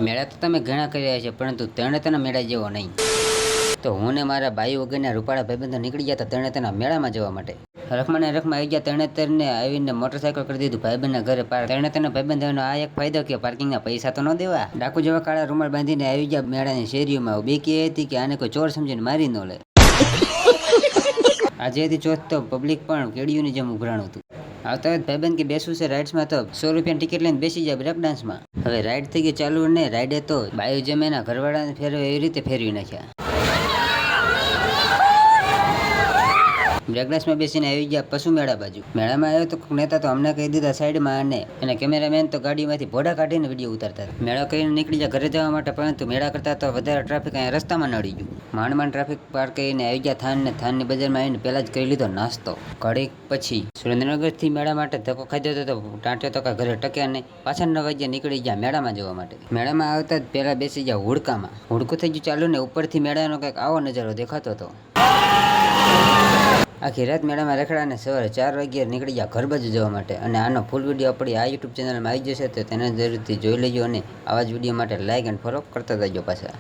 મેળા તો તમે ઘણા કર્યા છે, પરંતુ તરણેતરના મેળા જેવો નહીં. તો હું ને મારા ભાઈ વગરના રૂપાળા ભાઈબંધો નીકળી ગયા હતા તરણેતરના મેળામાં જવા માટે. રખમાં આવી ગયા તરણેતરને આવીને મોટરસાઇકલ કરી દીધું ભાઈબંધના ઘરે પાર. તરણેતરના ભાઈબંધોનો આ એક ફાયદો કે પાર્કિંગના પૈસા તો ન દેવા. ડાકુ જેવા કાળા રૂમાલ બાંધીને આવી ગયા મેળાની શેરીઓમાં. બીક એ હતી કે આને કોઈ ચોર સમજીને મારી ન લે. આજે હતી ચોથ તો પબ્લિક પણ કેડીઓની જેમ ઉભરાણું હતું. આવતા જ ભાઈબંધ કે બેસવું છે રાઇડ્સમાં તો 100 રૂપિયાની ટિકિટ લઈને બેસી જાય બ્રેક ડાન્સમાં. હવે રાઇડ થઈ ગઈ ચાલુ ને રાઇડે તો બાયુ જેમ એના ઘરવાળાને ફેરવે એવી રીતે ફેરવી નાખ્યા. બ્રેકડાન્સમાં બેસીને આવી ગયા પશુ મેળા બાજુ. મેળામાં આવ્યો તો નેતા તો અમને કહી દીધા સાઈડમાં અને કેમેરામેન તો ગાડીમાંથી ભોડા કાઢીને વિડીયો ઉતારતા. મેળા કરીને નીકળી ગયા ઘરે જવા માટે, પરંતુ મેળા કરતા તો વધારે ટ્રાફિક અહીંયા રસ્તામાં નડી ગયું. માંડ ટ્રાફિક પાર કરીને આવી ગયા થાન ને થાનની બજારમાં આવીને પહેલા જ કરી લીધો નાસ્તો. ઘડીક પછી સુરેન્દ્રનગરથી મેળા માટે ધક્કો ખાધો હતો તો ટાંટ્યો તો ઘરે ટક્યા નહીં. પાછા 9 વાગ્યા નીકળી ગયા મેળામાં જવા માટે. મેળામાં આવતા જ પહેલા બેસી ગયા હુડકામાં. હુડકું થઈ ગયું ચાલુ ને ઉપરથી મેળાનો કંઈક આવો નજારો દેખાતો હતો. આખી રાત મેળામાં રખડાને સવારે 4 વાગ્યે નીકળી ગયા ઘર બાજુ જવા માટે. અને આનો ફૂલ વિડીયો આપણી આ યુટ્યુબ ચેનલમાં આવી જશે, તો તેને જરૂરથી જોઈ લેજો અને આવા જ વિડીયો માટે લાઇક એન્ડ ફોલો કરતા જજો પાછા.